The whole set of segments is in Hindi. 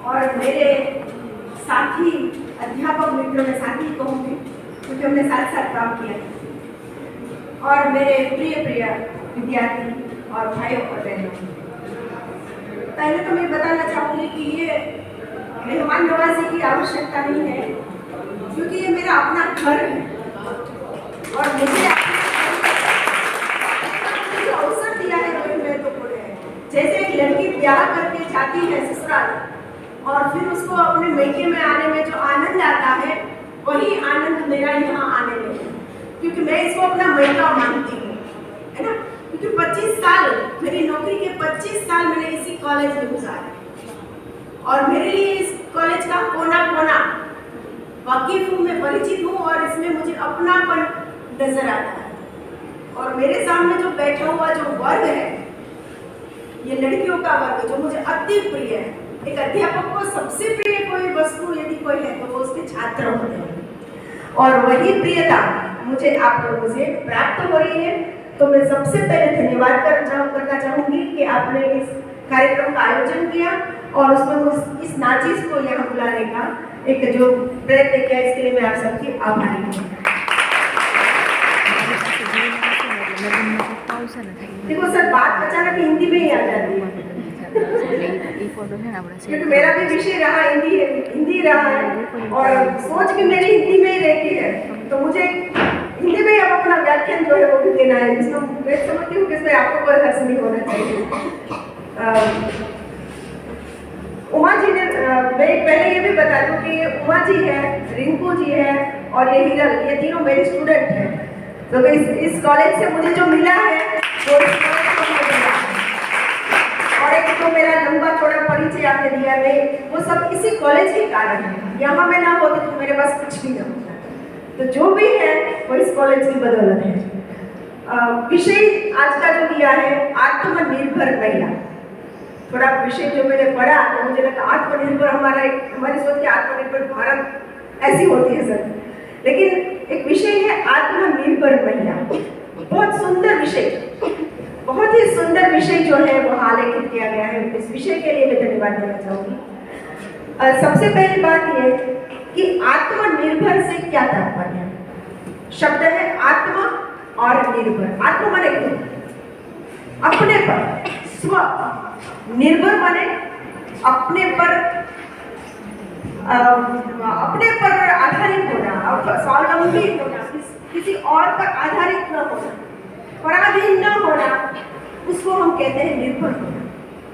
और मेरे साथी अध्यापक मित्रों में साथी कहूँगी क्योंकि हमने साथ साथ काम किया, और मेरे प्रिय प्रिय विद्यार्थी और भाइयों और बहनों, पहले तो मैं बताना चाहूँगी कि ये मेहमान नवाजी की आवश्यकता नहीं है, क्योंकि ये मेरा अपना घर है और मुझे जो अवसर दिया है वही महत्वपूर्ण है। जैसे एक लड़की ब्याह करके जाती है ससुराल और फिर उसको अपने मैके में आने में जो आनंद आता है, वही आनंद मेरा यहाँ आने में है, क्योंकि मैं इसको अपना मैका मानती हूँ, है ना। क्योंकि 25 साल मेरी नौकरी के 25 साल मैंने इसी कॉलेज में गुजारे और मेरे लिए इस कॉलेज का कोना कोना वाकिफ हूँ, मैं परिचित हूँ और इसमें मुझे अपनापन नजर आता है। और मेरे सामने जो बैठा हुआ जो वर्ग है, ये लड़कियों का वर्ग जो मुझे अति प्रिय है। एक अध्यापक को सबसे प्रिय कोई वस्तु यदि कोई है तो वो उसके छात्र होते हैं, और वही प्रियता मुझे आप लोगों से प्राप्त हो रही है। तो मैं सबसे पहले धन्यवाद करना चाहूँगी कि आपने इस कार्यक्रम का आयोजन किया और उसमें इस नाचीज को यहाँ बुलाने का एक जो प्रयत्न किया, इसके लिए मैं आप सबकी आभारी हूँ। देखो सर, बात अचानक हिंदी में ही आ जाती है क्योंकि मेरा भी विषय रहा हिंदी रहा है और सोच भी मेरी हिंदी में ही रहती है, तो मुझे हिंदी में अब अपना व्याख्यान जो है वो भी देना है, जिसमें मैं समझती हूँ कि इसमें आपको कोई हर्ष नहीं होना चाहिए। उमा जी ने, मैं पहले ये भी बता दूं कि ये उमा जी है, रिंकू जी है और ये हिरल, ये तीनों मेरे स्टूडेंट हैं। तो इस कॉलेज से मुझे जो मिला है वो इस कॉलेज से मुझे मिला है, और एक तो मेरा लंबा चौड़ा परिचय आपने दिया है, वो सब इसी कॉलेज के कारण है। यहाँ में ना होते तो मेरे पास कुछ भी ना होता, तो जो भी है वो इस कॉलेज की बदौलत है। विषय आज का जो दिया है आत्मनिर्भर महिला, थोड़ा विषय जो मैंने पढ़ा तो मुझे लगा आत्मनिर्भर हमारी सोच के आत्मनिर्भर भारत ऐसी होती है सर, लेकिन एक विषय है आत्मनिर्भर महिला। बहुत सुंदर विषय, बहुत ही सुंदर विषय जो है वो आलेखित किया गया है। इस विषय के लिए मैं धन्यवाद देना चाहूँगी। सबसे पहली बात ये कि आत्मनिर्भर से क्या तात्पर्य है। शब्द है आत्मा और निर्भर। आत्मा माने अपने पर, स्व, निर्भर माने अपने पर आधारित होना, स्वावलंबी होना, किसी और पर आधारित न होना, पराधीन न होना, उसको हम कहते हैं निर्भर होना।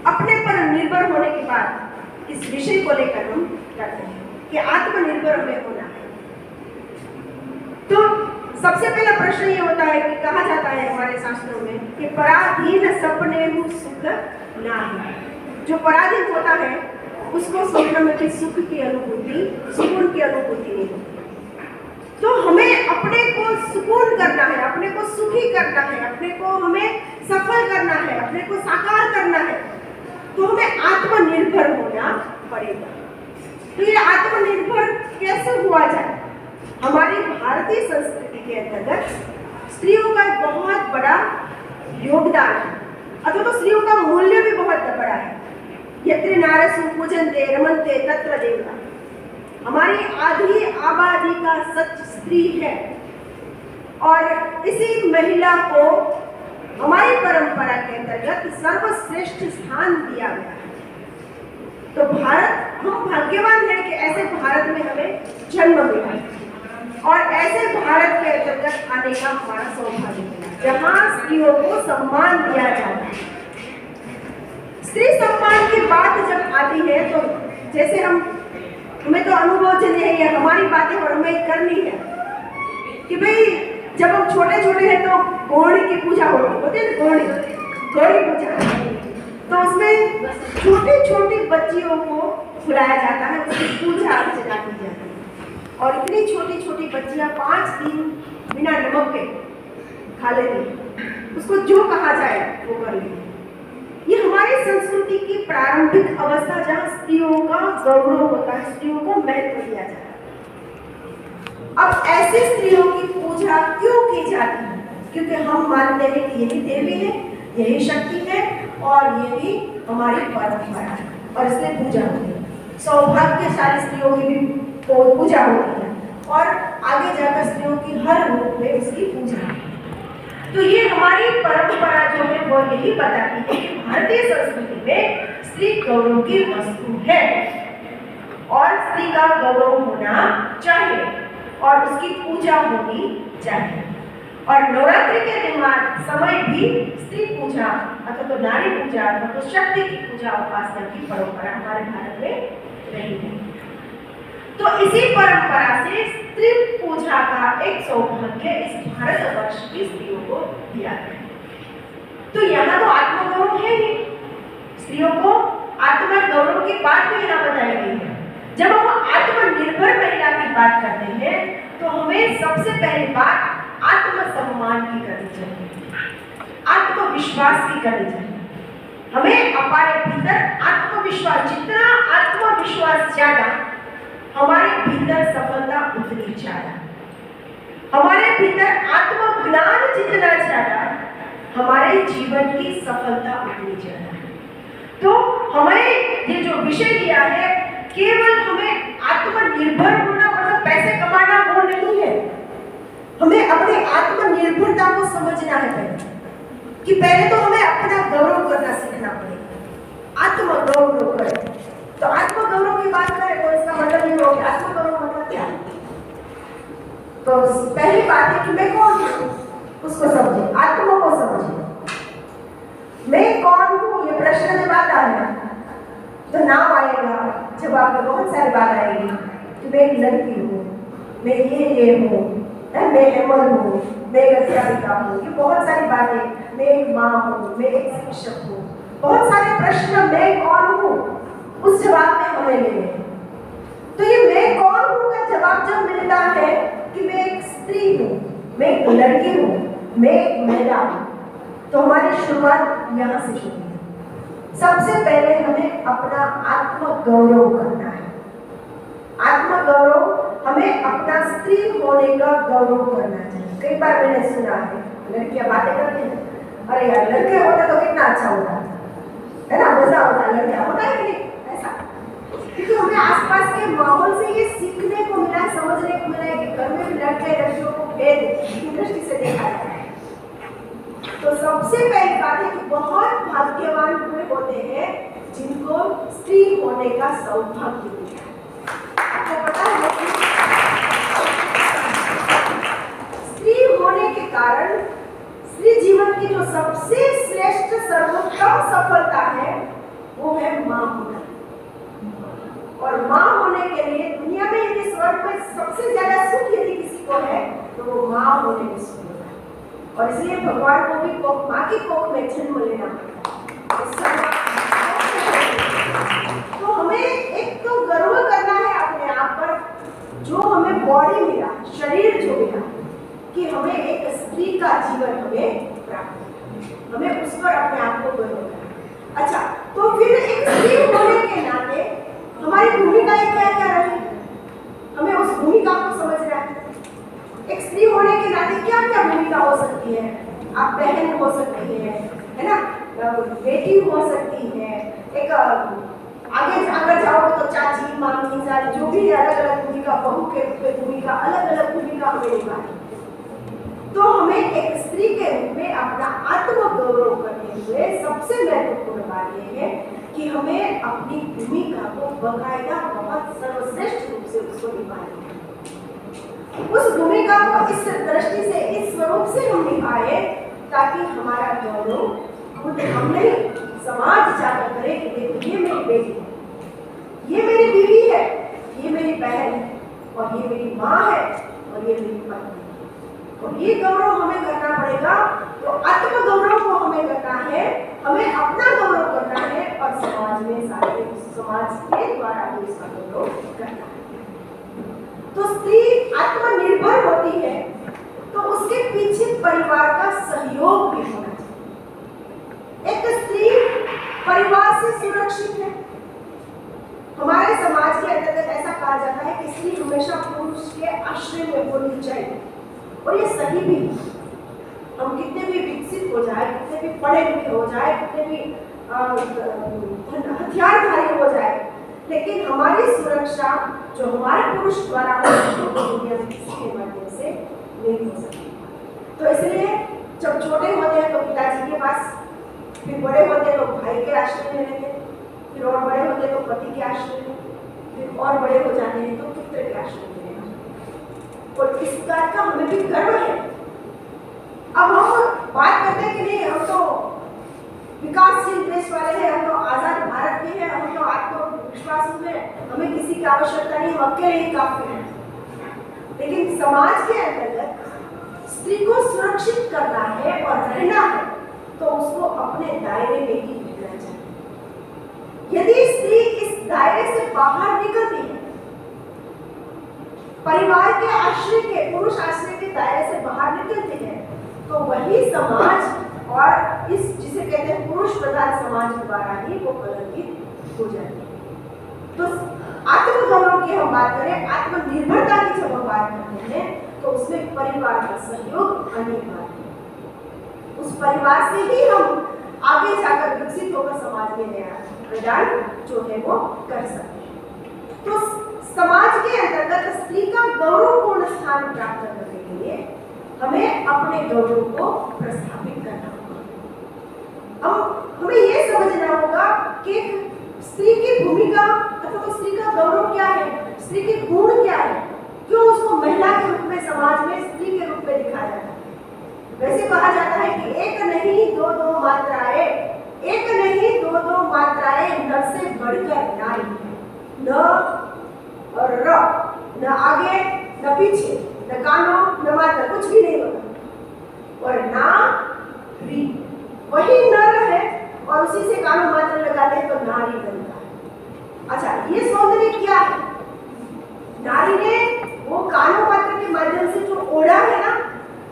अपने पर निर्भर होने के बाद इस विषय को लेकर हम करते हैं कि आत्मनिर्भर हमें होना है। तो सबसे पहला प्रश्न ये होता है कि कहा जाता है हमारे शास्त्रों में कि पराधीन सपने सुख नाही। जो पराधीन होता है उसको स्वप्न में भी सुख की अनुभूति, सुकून की अनुभूति नहीं होती। तो हमें अपने को सुकून करना है, अपने को सुखी करना है, अपने को हमें सफल करना है, अपने को साकार करना है, तो हमें आत्मनिर्भर होना पड़ेगा। तो ये आत्मनिर्भर कैसे हुआ जाए? हमारी भारतीय संस्कृति के अंतर्गत स्त्रियों का बहुत बड़ा योगदान है, अथवा तो स्त्रियों का मूल्य भी बहुत बड़ा है। यत्र नारसु पूजन्ते रमन्ते तत्र देवता। हमारी आधी आबादी का सच स्त्री है, और इसी महिला को हमारी परंपरा के अंतर्गत सर्वश्रेष्ठ स्थान दिया गया है। तो भारत, हम भाग्यवान हैं कि ऐसे भारत में हमें जन्म मिला और ऐसे भारत के अंतर्गत आने का हमारा सौभाग्य मिला, जहाँ स्त्रियों को सम्मान दिया जाता है। स्त्री सम्मान की बात जब आती है तो जैसे हमें तो अनुभव है, ये हमारी बातें और हमें करनी है कि भाई जब हम छोटे छोटे हैं तो गौड़ी की पूजा होती है, गौड़ी पूजा, तो उसमें छोटी छोटी बच्चियों को बुलाया जाता है, उसकी पूजा अर्चना की जाती है। और इतनी छोटी छोटी बच्चियां 5 दिन बिना नमक के खा लेती, उसको जो कहा जाए वो कर लेती। ये हमारी संस्कृति की प्रारंभिक अवस्था, जहाँ स्त्रियों का गौरव होता है, स्त्रियों को महत्व दिया जाता है। अब ऐसी स्त्रियों की पूजा क्यों की जाती है? क्योंकि हम मानते हैं कि यही देवी है, यही शक्ति है और यही हमारी परंपरा है, और इसलिए पूजा होती है। सौभाग्यशाली स्त्रियों की भी पूजा होती है और आगे जाकर स्त्रियों की हर रूप में उसकी पूजा होती है। तो ये हमारी परंपरा जो है वो यही बताती है कि भारतीय संस्कृति में स्त्री गौरव की वस्तु है और स्त्री का गौरव होना चाहिए और उसकी पूजा होनी चाहिए। और नवरात्रि के समय भी स्त्री पूजा अथवा तो नारी पूजा अथवा तो शक्ति की पूजा उपासना की परंपरा हमारे भारत में रही है। तो इसी परंपरा से स्त्री पूजा का एक सौभाग्य इस भारतवर्ष की स्त्रियों को दिया गया। तो यहाँ तो आत्मगौरव है ही, स्त्रियों को आत्मगौरव की बात भी यहाँ बताई गई है। जब हम आत्मनिर्भर महिला की बात करते हैं तो हमें सबसे पहली बात आत्मसम्मान की करनी चाहिए, आत्मविश्वास की करनी चाहिए। हमें हमारे भीतर आत्मविश्वास, जितना आत्मविश्वास ज्यादा हमारे भीतर सफलता उतनी ज्यादा, हमारे भीतर आत्मज्ञान जितना ज्यादा हमारे जीवन की सफलता उतनी ज्यादा। तो हमें ये जो विषय दिया है केवल हमें आत्मनिर्भर होना मतलब पैसे कमाना वो नहीं है। हमें अपने आत्मनिर्भरता को समझना है पहले कि पहले तो हमें अपना गौरव करना सीखना पड़ेगा। आत्मगौरव करें तो आत्मगौरव की बात करें तो इसका मतलब ये हो गया आत्मगौरव मतलब क्या। तो पहली बात है कि मैं कौन हूँ उसको समझे, आत्मा को समझे। मैं कौन हूँ ये प्रश्न जब आता है तो नाम आएगा, जवाब में बहुत सारी बात आएगी कि मैं एक लड़की हूँ, मैं ये हूँ, मैं हेमल हूँ, मैं एक अध्यापिका हूँ, ये बहुत सारी बातें, मैं एक माँ हूँ, मैं एक शिक्षक हूँ, बहुत सारे प्रश्न मैं कौन हूँ उस जवाब में हमें मिले। तो ये मैं कौन हूँ का जवाब जब मिलता है कि मैं एक स्त्री हूँ, मैं एक लड़की हूँ, मैं एक महिला हूँ, तो हमारी शुरुआत यहाँ से शुरू है। सबसे पहले हमें अपना आत्मगौरव करना है। आत्मगौरव हमें अपना स्त्री होने का गौरव करना चाहिए। कई बार मैंने सुना है लड़कियां बातें करती हैं, अरे यार लड़के होते तो कितना अच्छा होता है ना, मजा होता है, लड़कियां होता है कि नहीं ऐसा। क्योंकि हमें आसपास के माहौल से ये सीखने को मिला है, समझने को मिला है कि घर में भी लड़के लड़कियों को भेद की दृष्टि से देखा जाता है। तो सबसे पहली बात है कि बहुत भाग्यवान हुए होते हैं जिनको स्त्री होने का सौभाग्य मिला है। आपको पता है कि स्त्री होने के कारण स्त्री जीवन की जो सबसे श्रेष्ठ सर्वोत्तम सफलता है वो है माँ होना। और माँ होने के लिए दुनिया में यदि स्वर्ग में सबसे ज्यादा सुख यदि किसी को है तो वो माँ होने में सुख है। और इसलिए भगवान को भी माँ की कोख में जन्म लेना पड़ता है। तो हमें एक तो गर्व करना है अपने आप पर, जो हमें बॉडी मिला, शरीर जो मिला, कि हमें एक स्त्री का जीवन हमें प्राप्त, हमें उस पर अपने आप को गर्व करना। अच्छा, तो फिर एक स्त्री होने के नाते हमारी भूमिकाएं क्या क्या रही, हमें उस भूमिका को समझना है। एक स्त्री होने के नाते क्या क्या भूमिका हो सकती है। आप बहन हो सकती है ना, बेटी हो सकती है, एक आगे अगर जाओगे तो चाची, मामी, जो भी अलग अलग भूमिका, बहू के भूमिका, अलग अलग भूमिका हमें निभानी। तो हमें एक स्त्री के रूप में अपना आत्मगौरव करते हुए सबसे महत्वपूर्ण बात यह है कि हमें अपनी भूमिका को बकायदा बहुत सर्वश्रेष्ठ रूप से उसको निभाना है। उस भूमिका को इस दृष्टि से, इस स्वरूप से हम निभाए ताकि हमारा गौरव खुद हम नहीं, समाज जाकर करे कि देखो ये मेरी बेटी है, ये मेरी बीवी है, ये मेरी बहन है, और ये मेरी माँ है, और ये मेरी पत्नी है। और ये गौरव हमें करना पड़ेगा। तो आत्मगौरव को हमें करना है, हमें अपना गौरव करना है और समाज में सारे समाज के द्वारा भी इसका गौरव करना है। तो स्त्री आत्मनिर्भर होती है तो उसके पीछे परिवार का सहयोग भी होना चाहिए। एक स्त्री परिवार से सुरक्षित है। हमारे समाज के अंतर्गत ऐसा कहा जाता है कि स्त्री हमेशा पुरुष के आश्रय में होनी चाहिए, और ये सही भी है। हम कितने भी विकसित हो जाए, कितने भी पढ़े लिखे हो जाए, कितने भी हथियारधारी हो जाए, लेकिन हमारी सुरक्षा जो हमारे पुरुष द्वारा दुनिया के माध्यम से नहीं हो सकती। तो इसलिए जब छोटे होते हैं तो पिताजी के पास, फिर बड़े होते तो भाई के आश्रय में रहते, फिर और बड़े होते तो पति के आश्रय में, फिर और बड़े हो जाते हैं तो पुत्र के आश्रय में रहते। और इस बात का हमें भी गर्व है। अब हम बात करते हैं कि नहीं, हम तो विकासशील देश वाले हैं, हम तो आजाद भारत के हैं, हम तो आत्मविश्वास में, हमें किसी की आवश्यकता नहीं, हम अकेले ही काफी हैं। लेकिन समाज के अंतर्गत स्त्री को सुरक्षित करना है और रहना है तो उसको अपने दायरे में ही रहना चाहिए। यदि स्त्री इस दायरे से बाहर निकलती है, परिवार के आश्रय के, पुरुष आश्रय के दायरे से बाहर निकलती है, तो वही समाज और इस जिसे कहते हैं पुरुष प्रधान समाज द्वारा ही वो कलंकित हो जाती है। तो आत्मगौरव की हम बात करें, आत्मनिर्भरता की जब हम बात करते हैं तो उसमें परिवार का सहयोग अनिवार्य है। उस परिवार से ही हम आगे जाकर विकसित होकर समाज में नया प्रदान जो है वो कर सकते हैं। तो समाज के अंतर्गत स्त्री का गौरवपूर्ण स्थान प्राप्त करने के लिए हमें अपने गौरव को प्रस्थापित करना होगा। अब हमें यह समझना होगा कि स्त्री की भूमिका अथवा तो स्त्री का गौरव क्या है, स्त्री के गुण क्या है, क्यों उसको महिला के रूप में समाज में स्त्री के रूप में दिखाया जाता है। वैसे कहा जाता है कि एक नहीं दो दो मात्राएं, एक नहीं दो दो मात्राएं नर से बढ़कर नारी है। न और र, न आगे न पीछे, न कानों न मात्रा, कुछ भी नहीं होता। और ना री, वही नर है और उसी से कानों मात्रा लगाते हैं तो नारी बनता है। अच्छा, ये सौंदर्य क्या है? नारी ने वो कानों मात्रा के माध्यम से जो ओढ़ा है ना,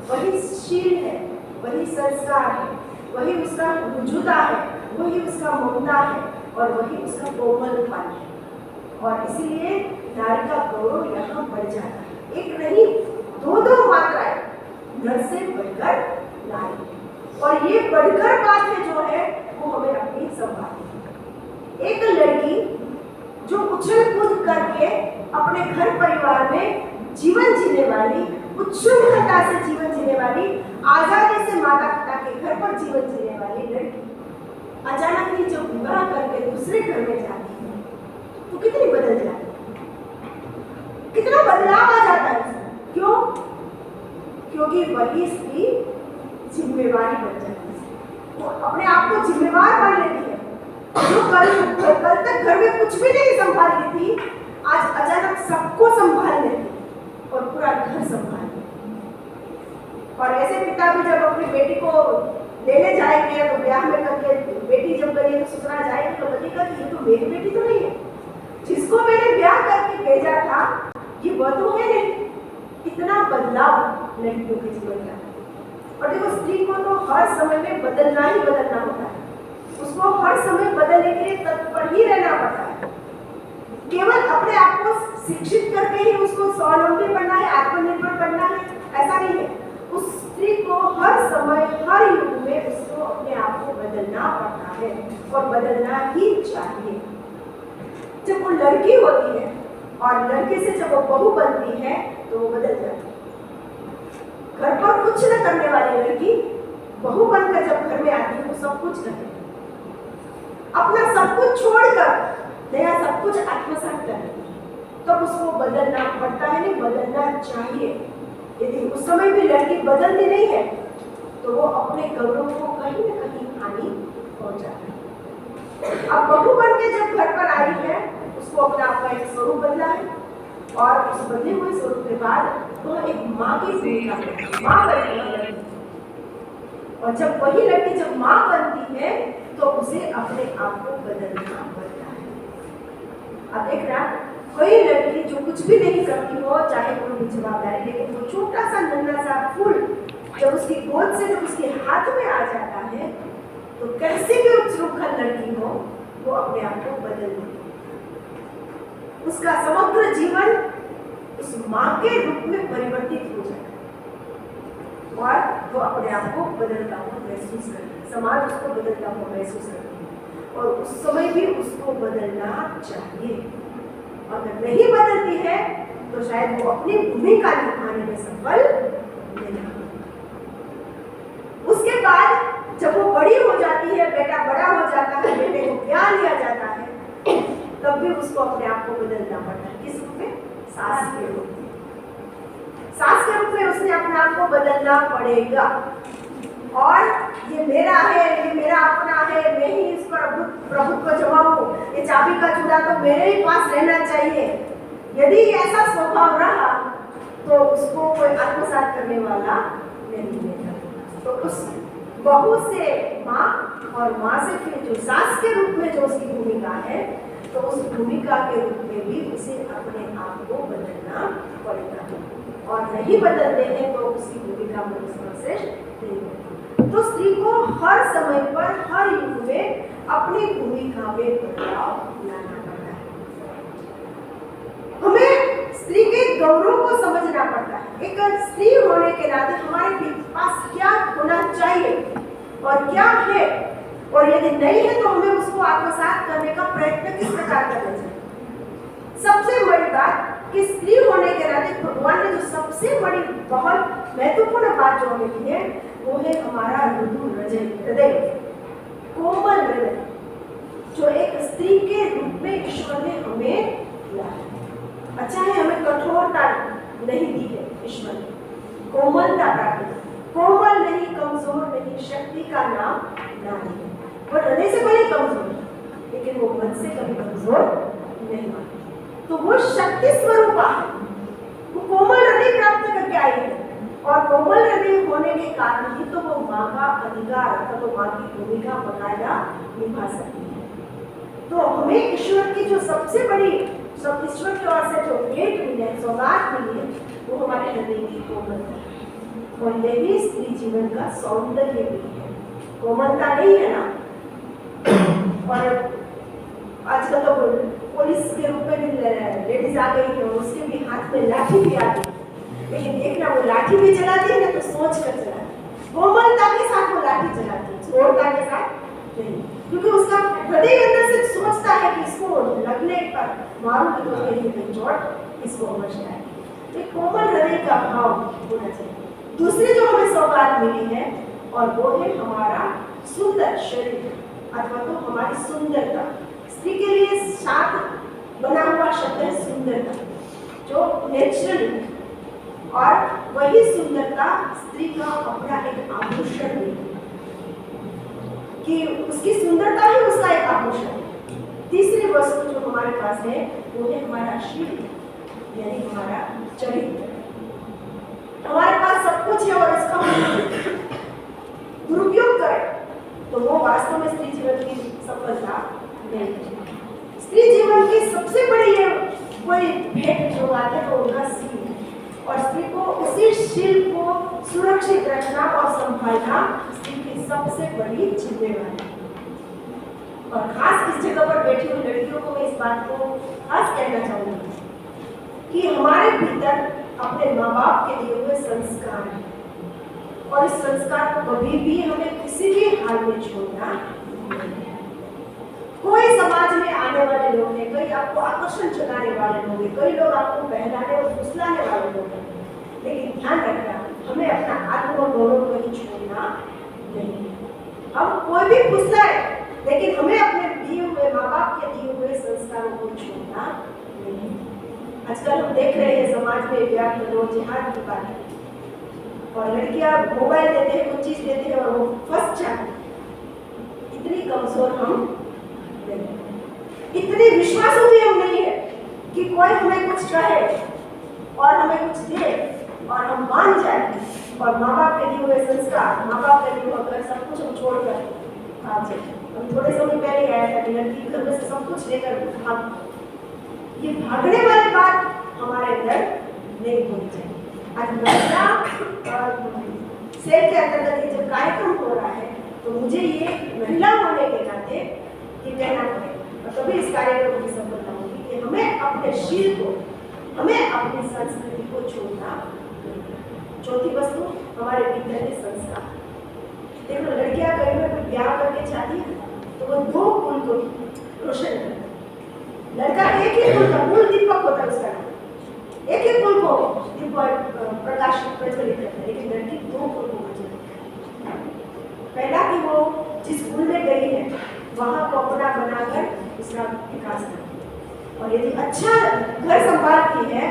वही शील है, वही संस्कार है, वही उसका रुजुता है, वही उसका ममता है और वही उसका कोमलपन है। और इसीलिए नारी का गौरव यहाँ बढ़ जाता है। एक नहीं दो दो मात्राएं, नर से बढ़कर नारी। और ये बढ़कर बात है जो है वो हमें अपनी संभालनी। एक लड़की जो उछल कूद करके अपने घर परिवार में जीवन जीने वाली, उच्छृंखलता से जीवन जीने वाली, आजादी से माता पिता के घर पर जीवन जीने वाली लड़की अचानक ही जब विवाह करके दूसरे घर में जाती है तो कितनी बदल जाती है, कितना बदलाव आ जाता है। क्यों? क्योंकि वही स्त्री जिम्मेवारी बन जाती है, वो अपने आप को जिम्मेवार मान लेती है। जो कल तक घर में कुछ भी नहीं संभाली थी, आज अचानक सबको संभाल लेती और पूरा घर संभाल लेती। और ऐसे पिता भी जब अपनी बेटी को लेने जाएंगे तो ब्याह में करके बेटी जब गई तो ससुराल जाएगी तो बतेगा कि ये तो मेरी बेटी तो नहीं है, जिसको मैंने ब्याह करके भेजा था ये वह तो है नहीं। इतना बदलाव लड़कियों के जीवन का। और देखो, स्त्री को तो हर समय में बदलना ही बदलना होता है, उसको हर समय बदलने के लिए तत्पर ही रहना पड़ता है। केवल अपने आप को शिक्षित करके ही उसको स्वावलंबी बनना है, आत्मनिर्भर बनना है, ऐसा नहीं है। उस स्त्री को हर समय हर युग में उसको अपने आप को बदलना पड़ता है और बदलना ही चाहिए। जब वो लड़की होती है और लड़के से जब वो बहू बनती है तो वो बदल जाती है। घर पर कुछ न करने वाली लड़की बहू बनकर जब घर में आती है वो सब कुछ करती है, अपना सब कुछ छोड़कर नया सब कुछ आत्मसात करती है। तब उसको बदलना पड़ता है, नहीं बदलना चाहिए। यदि उस समय भी लड़की बदलती नहीं है तो वो अपने गौरव को कहीं न कहीं हानि पहुंचाती है। अब बहू बन के जब घर पर आई है उसको अपना आपका एक स्वरूप बदला है और उस बदले हुए स्वरूप के बाद वो एक माँ की भूमिका माँ बनती है। और जब वही लड़की जब माँ बनती है तो उसे अपने आप को बदलना पड़ता है। अब देखना, कोई लड़की जो कुछ भी नहीं करती हो, चाहे कोई भी जवाबदारी, लेकिन वो छोटा सा नन्हा सा फूल जब उसकी गोद से जब उसके हाथ में आ जाता है तो कैसे भी उच्छृंखल लड़की हो वो अपने आप को बदल देती है। उसका समग्र जीवन उस माँ के रूप में परिवर्तित हो जाता है और वो अपने आप को बदलता हुआ महसूस करती है, समाज उसको बदलता हुआ महसूस करती है और उस समय भी उसको बदलना चाहिए। अगर नहीं बदलती है तो शायद वो अपनी भूमिका निभाने में सफल नहीं होगी। उसके बाद जब वो बड़ी हो जाती है, बेटा बड़ा हो जाता है, बेटे को प्यार लिया जाता है, तब भी उसको अपने आप को बदलना पड़ता है। किस रूप में? सास के रूप में। सास के रूप में उसने अपने आप को बदलना पड़ेगा। और ये मेरा है, ये मेरा अपना है, मैं ही इस पर प्रभुत्व को जमाऊं, ये चाबी का चूड़ा तो मेरे ही पास रहना चाहिए। यदि ऐसा स्वभाव रहा तो उसको कोई आत्मसात करने वाला नहीं मिलेगा। तो उस बहू से माँ और माँ से फिर जो सास के रूप में जो उसकी भूमिका है, तो उस भूमिका के रूप में भी उसे अपने आप को बदलना पड़ेगा। और नहीं बदलते हैं तो उसकी भूमिका में सर्वश्रेष्ठ नहीं होती। तो स्त्री को हर समय पर, हर युग में अपनी भूमिका में बदलाव लाना पड़ता है। हमें स्त्री के गौरव को समझना पड़ता है। एक स्त्री होने के नाते हमारे पास क्या होना चाहिए और क्या है, और यदि नहीं है तो हमें उसको आत्मसात करने का प्रयत्न किस प्रकार करना चाहिए। सबसे बड़ी बात कि स्त्री होने के नाते भगवान ने जो सबसे बड़ी बहुत महत्वपूर्ण बात जो हमें दी है वो है हमारा हृदय, कोमल हृदय, जो एक स्त्री के रूप में ईश्वर ने हमें दिया है। अच्छा है हमें कठोरता नहीं दी है ईश्वर ने, कोमलता प्राप्त, कोमल नहीं, कमजोर नहीं, शक्ति का नाम नारी है। वो हृदय से भले कमजोर लेकिन वो मन से कभी कमजोर नहीं मानती। तो वो शक्ति स्वरूपा है, वो कोमल हृदय प्राप्त करके आई है। और कोमल हृदय होने के कारण ही तो वो माँ का अधिकार अर्थात तो माँ की भूमिका बकायदा निभा सकती है। तो हमें ईश्वर की जो सबसे बड़ी, सब ईश्वर की ओर से जो भेंट मिली है, सौगात मिली है, वो हमारे हृदय की कोमलता है। और यही स्त्री जीवन का सौंदर्य भी है। कोमलता नहीं है ना। और आजकल तो पुलिस के रूप में भी लेडीज आ गई है, उसके भी हाथ में लाठी भी आ गई, लेकिन देखना वो लाठी भी चलाती है ना तो सोच कर चलाती है। कोमलता के साथ वो लाठी चलाती है, छोड़ता के साथ नहीं, क्योंकि उसका हृदय अंदर से सोचता है कि इसको लगने पर मारूंगी तो मेरी चोट इसको अवश्य आएगी। एक कोमल हृदय का भाव होना चाहिए। दूसरी जो हमें सौगात मिली है और वो है हमारा सुंदर शरीर अथवा तो हमारी सुंदरता। स्त्री के लिए साथ बना हुआ शब्द है सुंदरता, जो नेचुरल है। और वही सुंदरता स्त्री का अपना एक आभूषण है, कि उसकी सुंदरता ही उसका एक आभूषण है। तीसरी वस्तु जो हमारे पास है वो है हमारा शील, यानी हमारा चरित्र। हमारे पास सब कुछ है और इसका दुरुपयोग करें तो वो वास्तव में स्त्री जीवन की सफलता नहीं है। स्त्री जीवन की सबसे बड़ी ये कोई भेंट जो बात है तो उनका शील है। और स्त्री को उसी शील को सुरक्षित रखना और संभालना स्त्री की सबसे बड़ी जिम्मेवारी है। और खास इस जगह पर बैठी हुई लड़कियों को मैं इस बात को खास कहना चाहूंगी कि हमारे भीतर अपने माँ बाप के दिए हुए संस्कार हैं और इस संस्कार को कभी भी हमें किसी भी हाल में छोड़ना नहीं है। कोई समाज में आने वाले लोग हैं, कई आपको आकर्षण जगाने वाले लोग हैं, कई लोग आपको बहलाने और फुसलाने वाले लोग हैं, लेकिन ध्यान रखना हमें अपना आत्मगौरव कहीं छोड़ना नहीं है। हम कोई भी फुसलाए लेकिन हमें अपने दिए हुए माँ बाप के दिए हुए संस्कारों को छोड़ना नहीं है। आजकल हम देख रहे हैं समाज में व्याप्त जिहाद की बात है और लड़कियां मोबाइल देते हैं, कुछ चीज देते हैं और वो फंस जाते हैं। इतनी कमजोर हम नहीं, इतने विश्वासु भी हम नहीं है कि कोई हमें कुछ कहे और हमें कुछ दे और हम मान जाए और माँ बाप के दिए हुए संस्कार, माँ बाप के दिए हुए सब कुछ हम छोड़कर आ जाए। हम थोड़े समय पहले आया था कि लड़की घर में से सब कुछ लेकर भाग, ये भागने वाली बात हमारे अंदर नहीं होनी चाहिए। आज महिला सेल के अंतर्गत ये जब कार्यक्रम हो रहा है तो मुझे ये महिला होने के नाते ये कहना पड़ेगा और तभी इस कार्यक्रम की सफलता होगी कि हमें अपने शील को, हमें अपनी संस्कृति को छोड़ना। चौथी वस्तु हमारे भीतर के संस्कार। देखो लड़कियां कई बार ब्याह करके चाहती है तो वो दो कुल को रोशन करती है। लड़का एक ही कुल का, मूल होता है उसका नाम। एक एक फूल को प्रकाशित प्रज्वलित करते हैं, लेकिन लड़की 2 फूल को प्रज्वलित। पहला कि वो जिस स्कूल में गई है वहाँ को अपना बनाकर उसका विकास कर, और यदि अच्छा घर संभालती है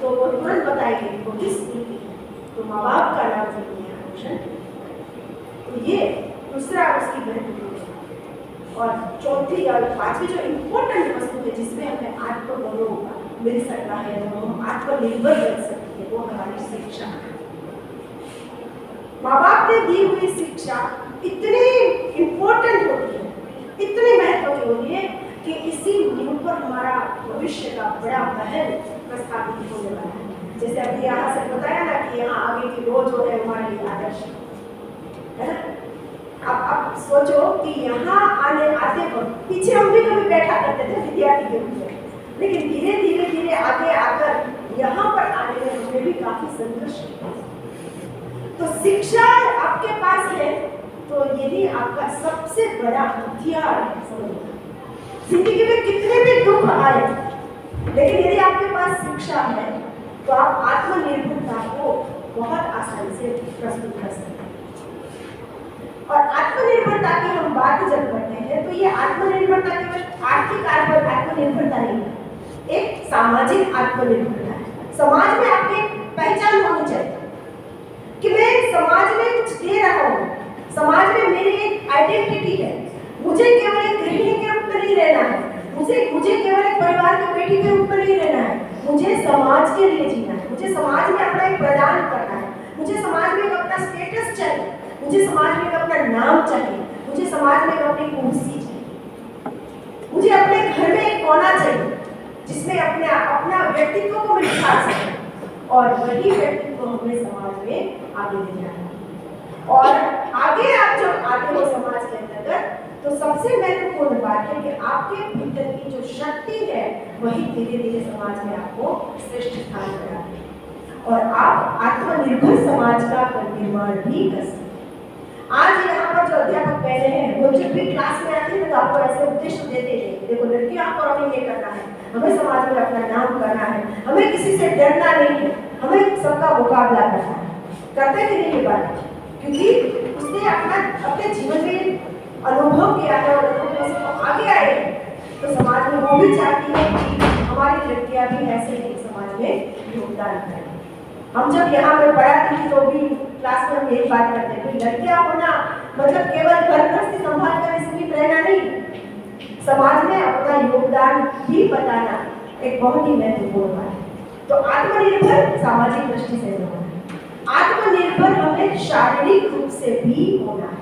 तो वो तुरंत बताएगी वो किस स्कूल की है, तो माँ बाप का नाम जरूरी है रोशन। तो ये दूसरा उसकी महत्वपूर्ण है। और चौथी और पांचवी जो इम्पोर्टेंट वस्तु है जिसमें हमें आत्मगौरव मिल सकता है, तो हम आत्मनिर्भर बन सकते हैं, वो हमारी शिक्षा। माँ बाप ने दी हुई शिक्षा इतनी इम्पोर्टेंट होती है, इतनी महत्व की होती है कि इसी नींव पर हमारा भविष्य का बड़ा महल प्रस्थापित होने वाला है। जैसे अभी यहाँ से बताया ना कि यहाँ आगे की रोज जो है हमारे लिए आदर्श है ना। अब सोचो कि यहाँ आते वक्त पीछे हम भी कभी बैठा करते थे विद्यार्थी के रूप में, लेकिन धीरे धीरे आगे आकर यहाँ पर आने में हमें भी काफी संघर्ष किया। तो शिक्षा आपके पास है तो यदि आपका सबसे बड़ा हथियार है। जिंदगी में कितने भी दुख आए, लेकिन यदि आपके पास शिक्षा है तो आप आत्मनिर्भरता को बहुत आसानी से प्रस्तुत कर सकते हैं। और आत्मनिर्भरता की हम बात जब करते हैं तो ये आत्मनिर्भरता केवल आर्थिक आत्मनिर्भरता नहीं है, एक सामाजिक आत्मनिर्भरता है। समाज में आपकी पहचान होनी चाहिए कि मैं समाज में कुछ दे रहा हूँ, समाज में मेरी एक आइडेंटिटी है। मुझे केवल एक गृहिणी के रूप में नहीं रहना है, मुझे केवल एक परिवार की बेटी के रूप में नहीं रहना है, मुझे समाज के लिए जीना है, मुझे समाज में अपना एक प्रदान करना है, मुझे समाज में एक अपना स्टेटस चाहिए, मुझे समाज में एक अपना नाम चाहिए, मुझे समाज में एक अपनी कुर्सी चाहिए, मुझे अपने घर में एक कोना चाहिए जिसमें अपना व्यक्तित्व को मैं दिखा सकूं, और वही व्यक्तित्व हमें समाज में आगे ले जाना है। और आगे आप जब आते हो समाज के अंतर्गत तो सबसे महत्वपूर्ण बात है कि आपके भीतर की जो शक्ति है वही धीरे समाज में आपको श्रेष्ठ स्थान बनाती है और आप आत्मनिर्भर समाज का निर्माण भी कर सकते हैं। आज यहाँ पर जो अध्यापक पहले हैं वो जब भी क्लास में आते हैं तो आपको ऐसे उद्देश्य देते हैं, देखो लड़कियों आपको हमें ये करना है, हमें समाज में अपना नाम करना है, हमें किसी से डरना नहीं है, हमें सबका मुकाबला करना है। करते कि नहीं ये बात, क्योंकि उसने अपने जीवन में अनुभव किया है और अनुभव से आगे आए, तो समाज में वो भी चाहती है कि हमारी लड़कियां भी ऐसे ही समाज में योगदान करें। हम जब यहाँ पर पढ़ाती थी तो भी क्लास में हम यही बात करते थे, लड़कियां होना मतलब केवल घर गृहस्थी संभाल कर सीमित रहना नहीं, समाज में अपना योगदान भी बताना एक बहुत ही महत्वपूर्ण बात है। तो आत्मनिर्भर सामाजिक दृष्टि से होना है, आत्मनिर्भर हमें शारीरिक रूप से भी होना है।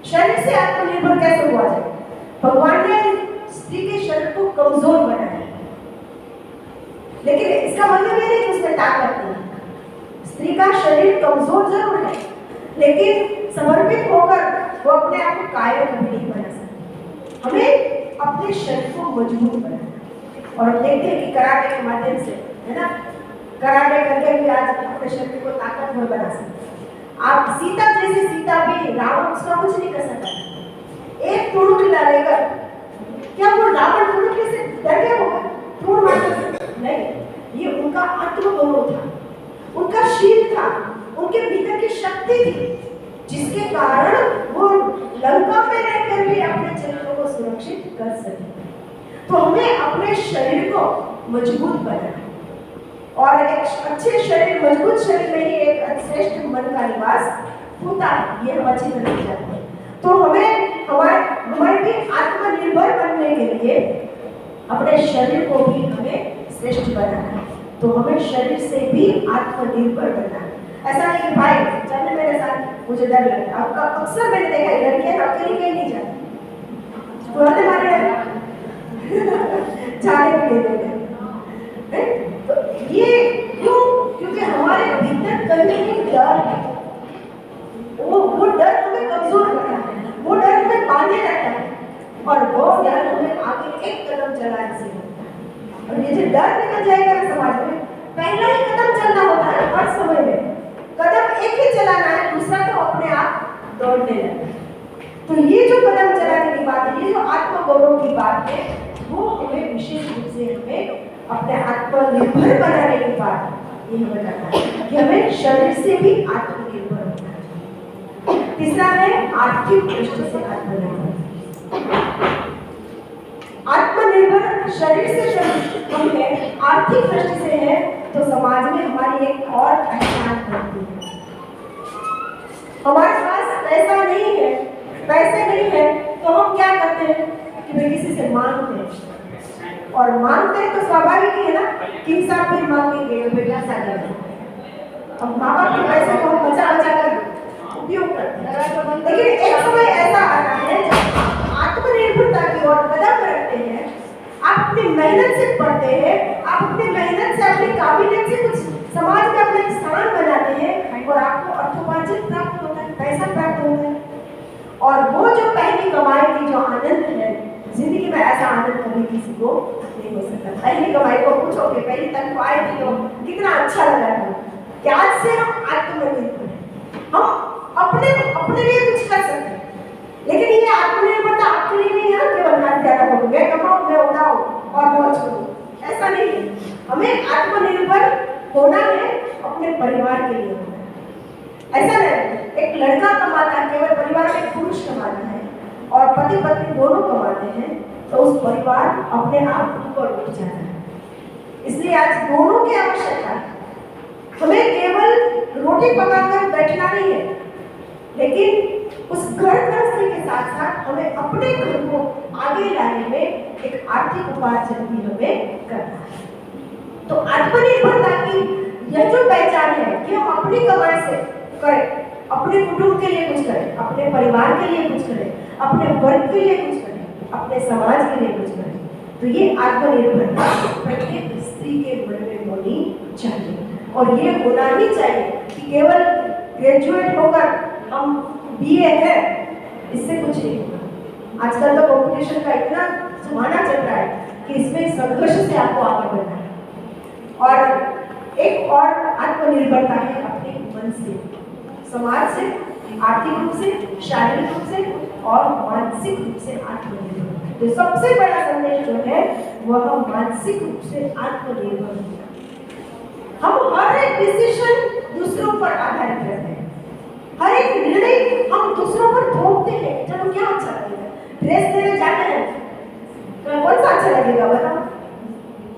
शरीर से आत्मनिर्भर कैसे हुआ जाए? भगवान ने स्त्री के शरीर को कमजोर बनाया, लेकिन इसका मतलब ये नहीं कि उसमें ताकत नहीं है। स्त्री का शरीर कमजोर जरूर है, लेकिन समर्पित होकर वो अपने आप को कायर कभी नहीं बना सकती। हमें अपने शरीर को मजबूत बनाना, और हम देखते हैं कि कराटे के माध्यम से, है ना, कराटे करके भी आज अपने शरीर को ताकतवर बना सकते हैं। आप सीता जैसी सीता भी रावण उसका कुछ नहीं कर सकता। एक तुड़ुक डालेगा, क्या वो रावण तुड़ुक से डर गया होगा? तुड़ मारने नहीं, ये उनका आत्मगौरव था, उनका शील था, उनके भीतर की शक्ति थी, जिसके कारण वो लंका में रहकर भी अपने चरित्र को सुरक्षित कर सके। तो हमें अपने शरीर को मजबूत बनाना, और एक अच्छे शरीर, मजबूत शरीर में ही एक श्रेष्ठ मन का निवास होता है, ये हम अच्छी तरह से जानते हैं। तो हमारे भी आत्मनिर्भर बनने के लिए अपने शरीर को भी हमें श्रेष्ठ बनाना है। तो हमें शरीर से भी आत्मनिर्भर बनना है। ऐसा नहीं कि भाई चलने मेरे साथ, मुझे डर लगता है। अब अक्सर मैंने देखा है लड़कियां अकेली कहीं नहीं जाती, पुराने मारे जाने के लिए। तो ये क्यों? क्योंकि हमारे भीतर कहीं डर है, वो डर हमें कमजोर करता है, वो डर हमें बांधे रखता है, और वो डर हमें आगे एक कदम चलाने से होता है। और ये जो डर निकल जाएगा ना समाज में, पहला ही कदम चलना होता है हर समय में, कदम एक ही चलाना है, दूसरा तो अपने आप दौड़ने लगता है। तो ये जो कदम चलाने की बात है, ये जो आत्मगौरव की बात है, वो हमें विशेष रूप से हमें अपने आत्मनिर्भर बनाने के बाद ये हमें करना है कि हमें शरीर से भी आत्मनिर्भर होना है। तीसरा है आर्थिक दृष्टि से आत्मनिर्भर। आत्मनिर्भर शरीर से जब हम है, आर्थिक दृष्टि से है, तो समाज में हमारी एक और पहचान बनती है। हमारे पास पैसा नहीं है, पैसे नहीं है, तो हम क्या करते हैं कि भाई किसी से मांगते हैं, और मांगते हैं तो स्वाभाविक है ना कि इंसान फिर मांगेंगे बेटा साझा। अब माँ बाप के पैसे को हम बचा बचा कर उपयोग करते हैं, लेकिन एक समय ऐसा आता है जब आत्मनिर्भरता की ओर कदम रखते हैं, आप अपनी मेहनत से पढ़ते हैं, आप अपनी मेहनत से, अपनी काबिलियत से कुछ समाज में अपना स्थान बनाते हैं और आपको अर्थोपार्जन प्राप्त होता है, पैसा प्राप्त होता है। और वो जो पहली कमाई की जो आनंद है, जिंदगी में ऐसा आनंद कभी किसी को नहीं हो सकता। पहली कमाई को पूछोगे, पहली तनख्वाह आई थी तो कितना अच्छा लगा था। क्या से हम आत्मनिर्भर हैं, हम अपने लिए कुछ कर सकते हैं, लेकिन ये आत्मनिर्भरता आपके लिए नहीं है केवल ना ज्यादा करूँ, मैं कमाऊँ, मैं उड़ाऊँ और मौज करूँ, ऐसा नहीं है। हमें आत्मनिर्भर होना है, अपने परिवार के लिए होना है। ऐसा नहीं एक लड़का कमाता है, केवल परिवार में एक पुरुष कमाता है और पति पत्नी दोनों कमाते हैं, तो उस परिवार अपने आप ऊपर उठ जाता है। इसलिए आज दोनों की आवश्यकता है। हमें केवल रोटी पकाकर बैठना नहीं है, लेकिन उस घर गृहस्थी के साथ साथ हमें अपने घर को आगे लाने में एक आर्थिक उपार्जन भी हमें करना है। तो आत्मनिर्भरता की यह जो पहचान है कि हम अपनी कमाई से करें, अपने कुटुंब के लिए कुछ करें, अपने परिवार के लिए कुछ करें, अपने वर्ग के लिए कुछ करें, अपने समाज के लिए कुछ करें, तो ये आत्मनिर्भरता प्रत्येक स्त्री के मन में होनी चाहिए। और ये होना ही चाहिए कि केवल ग्रेजुएट होकर हम बीए है, इससे कुछ नहीं होगा। आजकल तो कंपटीशन का इतना जमाना चल रहा है कि इसमें संघर्ष से आपको आगे बढ़ना है। और एक और आत्मनिर्भरता है अपने मन से, समाज से, आर्थिक रूप से, शारीरिक रूप से और मानसिक रूप से आत्मनिर्भर। तो सबसे बड़ा संदेश जो है वह मानसिक रूप से आत्मनिर्भर होना। हम हर एक डिसीजन दूसरों पर आधारित रहते हैं, हर एक निर्णय हम दूसरों पर थोपते हैं। चलो क्या अच्छा लगेगा, ड्रेस लेने जाते हैं तो कौन सा अच्छा लगेगा बताओ,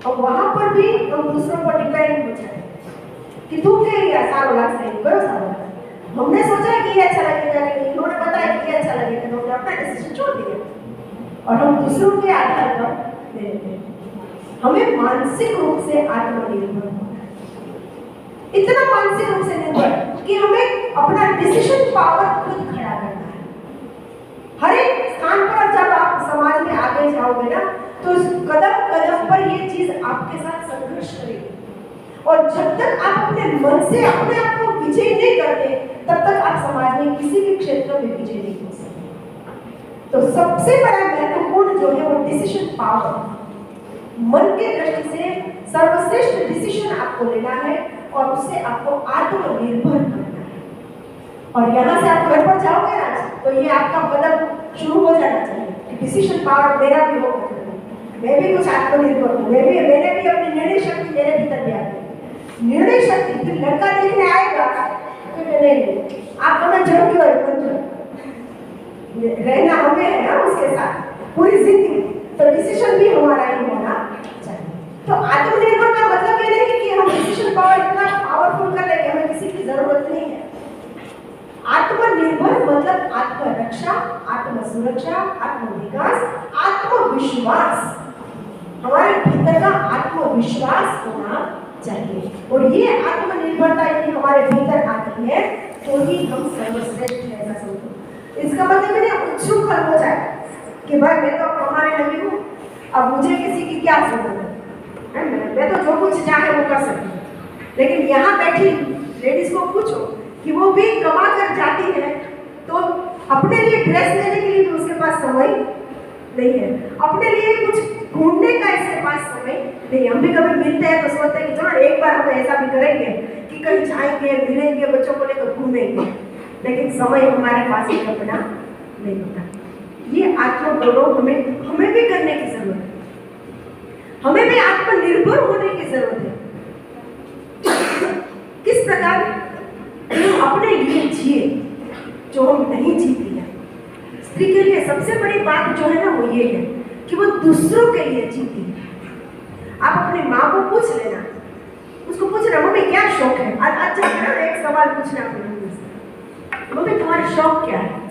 और वहां पर भी हम दूसरों पर डिपेंड हो जाते हैं कि तू क्या लिया, सालों लाख से करो सालों। हमने सोचा कि ये अच्छा लगेगा, लेकिन इन्होंने बताया कि ये अच्छा लगेगा, तो हमने अपना डिसीजन छोड़ दिया और हम दूसरों के आधार पर ले लेते हैं। हमें मानसिक रूप से आत्मनिर्भर होना है, इतना मानसिक रूप से निर्भर कि हमें अपना डिसीजन पावर खुद खड़ा करना है। हर एक स्थान पर जब आप समाज में आगे जाओगे ना, तो कदम कदम पर ये चीज आपके साथ संघर्ष करेगी, और जब तक आप अपने मन से अपने आप को विजय नहीं करते, तब तक आप समाज में किसी भी क्षेत्र में विजय नहीं हो सकते। तो सबसे बड़ा महत्वपूर्ण जो है वो डिसीजन पावर, मन के दृष्टि से सर्वश्रेष्ठ डिसीजन आपको लेना है और उससे आपको आत्मनिर्भर करना है। और यहाँ से आप घर पर जाओगे ना, तो ये आपका कदम शुरू हो जाना चाहिए कि डिसीजन पावर मेरा भी हो, मैं भी कुछ आत्मनिर्भर हूँ, मैंने भी अपनी निर्णय शक्ति मेरे भीतर भी आ गई। निर्णय शक्ति फिर लड़का देखने आएगा तो नहीं, आप हमें जरूर रहना हमें है ना उसके साथ पूरी जिंदगी, तो डिसीजन भी हमारा ही होना चाहिए। तो आत्मनिर्भर का मतलब ये नहीं कि हम डिसीजन पावर इतना पावरफुल कर लेंगे, हमें किसी की जरूरत नहीं है। आत्मनिर्भर मतलब आत्मरक्षा, आत्मसुरक्षा, आत्मविकास, आत्मविश्वास। हमारे भीतर का आत्मविश्वास होना चाहिए, और ये आत्मनिर्भरता यदि हमारे भीतर आती है तो ही हम सर्वश्रेष्ठ है, ऐसा समझो। इसका मतलब ये उत्सुक हो जाए कि भाई मैं तो कमाने लगी हूँ, अब मुझे किसी की क्या जरूरत है, मैं तो जो कुछ चाहे वो कर सकती हूँ। लेकिन यहाँ बैठी लेडीज को पूछो कि वो भी कमा कर जाती है, तो अपने लिए ड्रेस लेने के लिए भी उसके पास समय नहीं है, अपने लिए कुछ घूमने का इसके पास समय नहीं। हम भी कभी मिलते हैं तो सोचते हैं कि चलो एक बार हम ऐसा भी करेंगे कि कहीं जाएंगे, मिलेंगे, बच्चों को लेकर घूमेंगे, लेकिन समय हमारे पास एक अपना नहीं होता। ये आत्मगौरव हमें भी करने की जरूरत है। हमें भी आत्मनिर्भर ये है कि वो दूसरों के लिए जीती है। आप अपनी माँ को पूछ लेना, उसको पूछना मम्मी क्या शौक है। अच्छा एक सवाल पूछना अपनी मम्मी से, मम्मी तुम्हारा शौक क्या है।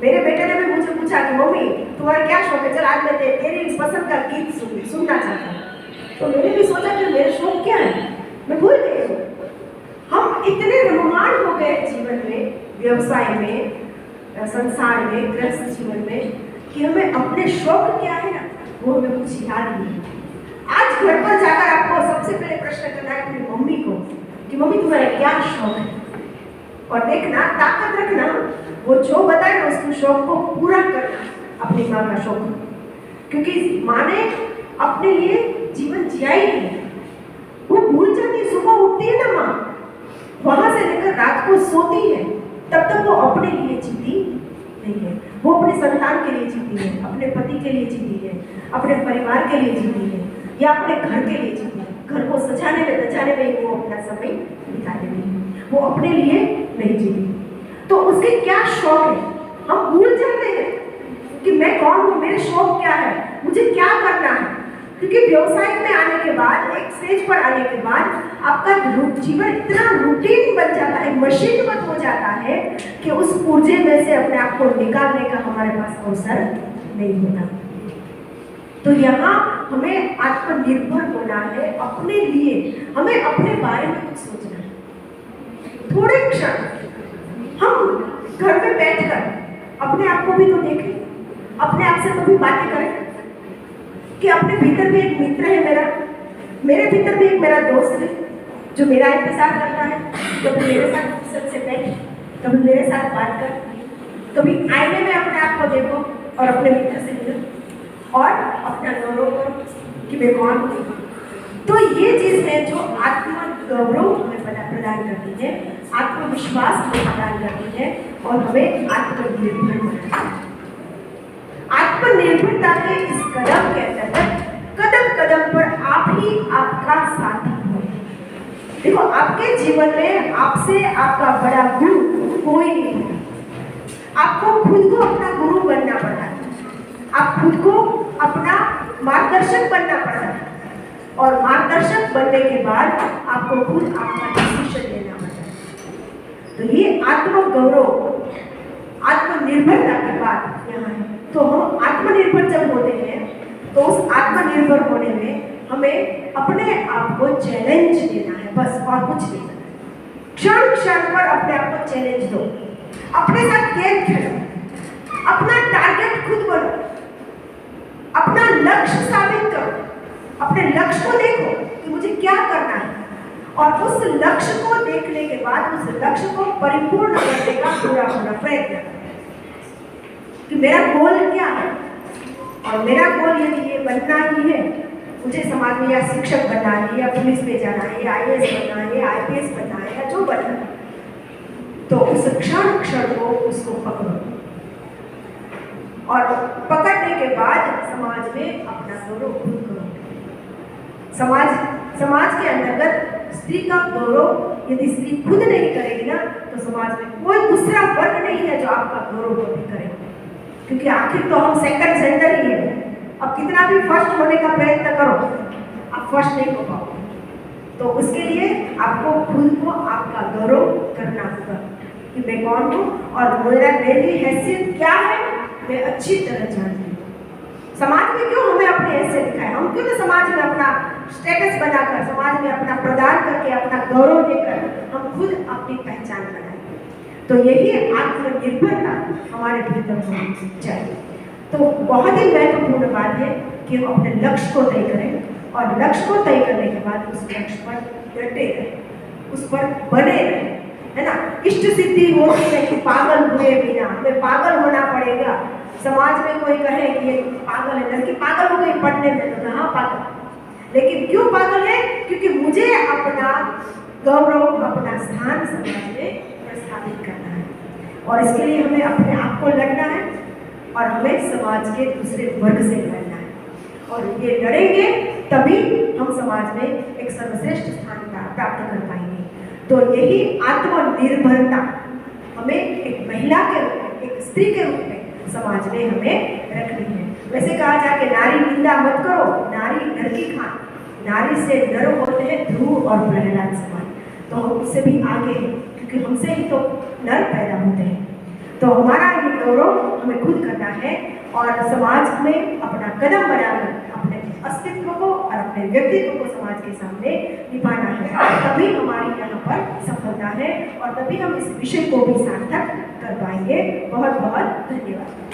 मेरे बेटे ने भी मुझे पूछा कि मम्मी तुम्हारा क्या शौक है, चल आज मैं तेरी पसंद का गीत सुनना चाहता हूँ। तो मैंने भी सोचा कि मेरे शौक क्या है, मैं भूल गई हूँ। हम इतने रममाण हो गए जीवन में, व्यवसाय में, संसार में, गृहस्थ जीवन में, कि हमें अपने शौक क्या है ना वो हमें कुछ याद नहीं है। आज घर पर जाकर आपको सबसे पहले प्रश्न करना है अपनी मम्मी को कि मम्मी तुम्हारा क्या शौक है, और देखना, ताकत रखना, वो जो बताए ना उसके शौक को पूरा करना अपनी माँ का शौक। क्योंकि माँ ने अपने लिए जीवन जिया ही नहीं, वो भूल जाती है। सुबह उठती है ना माँ, वहां से लेकर रात को सोती है, तब तक वो अपने लिए जीती नहीं है। वो अपने संतान के लिए जीती है, अपने पति के लिए जीती है, अपने परिवार के लिए जीती है, या अपने घर के लिए जीती है। घर को सजाने में बचाने में वो अपना समय बिता देती है, वो अपने लिए नहीं जीती। तो उसके क्या शौक है हम भूल जाते हैं कि मैं कौन हूँ, मेरे शौक क्या है, मुझे क्या करना है। क्योंकि व्यवसाय में आने के बाद, एक स्टेज पर आने के बाद आपका जीवन इतना रूटीन बन जाता है, मशीनवत हो जाता है कि उस ऊर्जे में से अपने आप को निकालने का हमारे पास अवसर नहीं होता। तो यहाँ हमें आत्मनिर्भर होना है, अपने लिए हमें अपने बारे में कुछ सोचना है। थोड़े क्षण हम घर में बैठकर अपने आप को भी तो देखें, अपने आप से कभी बातें करें कि अपने भीतर भी एक मित्र है मेरा, मेरे भीतर भी एक मेरा दोस्त है जो मेरा इंतजार करता है। कभी मेरे साथ फुर्सत से बैठ, कभी मेरे साथ बात कर, कभी आईने में अपने आप को देखो और अपने मित्र से मिलो और अपना गौरव करो कि मैं कौन हूँ। तो ये चीज है जो आत्मगौरव हमें प्रदान करती है, आत्मविश्वास हमें प्रदान करती है और हमें आत्मनिर्भर बनाती है। आत्मनिर्भरता के इस कदम के अंतर्गत कदम कदम पर आप ही आपका साथी हो। देखो आपके जीवन में आपसे आपका बड़ा गुरु कोई नहीं है। आपको खुद को अपना गुरु बनना पड़ता है, आप खुद को अपना मार्गदर्शक बनना पड़ता है, और मार्गदर्शक बनने के बाद आपको खुद आपका डिसीजन लेना पड़ता है। तो ये आत्मगौरव, आत्मनिर्भरता की बात यहाँ है। तो हम आत्मनिर्भर जब होते हैं तो उस आत्मनिर्भर होने में हमें अपने आप को चैलेंज देना है, बस और कुछ नहीं करना। क्षण क्षण पर अपने आप को चैलेंज दो, अपने साथ गेम खेलो, अपना टारगेट खुद बनो, अपना लक्ष्य साबित करो, अपने लक्ष्य को देखो कि मुझे क्या करना है, और उस लक्ष्य को देखने के बाद उस लक्ष्य को परिपूर्ण करने का पूरा प्रयत्न करो कि मेरा गोल क्या है। और मेरा गोल यदि ये बनना ही है, मुझे समाज में या शिक्षक बनना है, या पुलिस में जाना है, या IAS बनना है, या IPS बनना है, या जो बनना है, तो उस क्षण क्षण को उसको पकड़ो, और पकड़ने के बाद समाज में अपना गौरव खुद करो। समाज के अंतर्गत स्त्री का गौरव यदि स्त्री खुद नहीं करेगी ना, तो समाज में कोई दूसरा वर्ग नहीं है जो आपका गौरव भी करेगा। क्योंकि आखिर तो हम सेकंड सेंटर ही है। अब कितना भी फर्स्ट होने का प्रयत्न करो, आप फर्स्ट नहीं हो पाओगे। तो उसके लिए आपको खुद को आपका गौरव करना होगा कि मैं कौन हूँ और मेरी हैसियत क्या है, मैं अच्छी तरह जानती हूँ। समाज में क्यों हमें अपनी हैसियत दिखाए, हम क्यों ना समाज में अपना स्टेटस बनाकर, समाज में अपना प्रदान करके, अपना गौरव देकर हम खुद अपनी पहचान बनाए। तो यही आत्मनिर्भरता हमारे भीतर होनी चाहिए। तो बहुत ही महत्वपूर्ण बात है कि हम अपने लक्ष्य को तय करें, और लक्ष्य को तय करने के बाद उस लक्ष्य पर डटे रहें, उस पर बने रहें, है ना। इष्ट सिद्धि होती है कि पागल हुए बिना, हमें पागल होना पड़ेगा। समाज में कोई कहे कि ये पागल है, लड़की पागल हो गई पढ़ने में, तो हाँ पागल। लेकिन क्यों पागल है? क्योंकि मुझे अपना गौरव, अपना स्थान समाज में प्रस्थापित करना है, और इसके लिए हमें अपने आप को लड़ना है, और हमें समाज के दूसरे वर्ग से लड़ना है। और ये लड़ेंगे तभी हम समाज में एक सर्वश्रेष्ठ स्थान प्राप्त कर पाएंगे। तो यही आत्मनिर्भरता हमें एक महिला के रूप में, एक स्त्री के रूप में समाज में हमें रखनी है। वैसे कहा जाए कि नारी निंदा मत करो, नारी नर की खान, नारी से नर होते हैं ध्रुव और प्रहलाद समान। तो हम उससे भी आगे हैं, क्योंकि हमसे ही तो नर पैदा होते हैं। तो हमारा ये गौरव हमें खुद करना है और समाज में अपना कदम बढ़ाकर अपने अस्तित्व को और अपने व्यक्तित्व को समाज के सामने निभाना है। तभी हमारी यहाँ पर सफलता है और तभी हम इस विषय को भी सार्थक कर पाएंगे। बहुत बहुत धन्यवाद।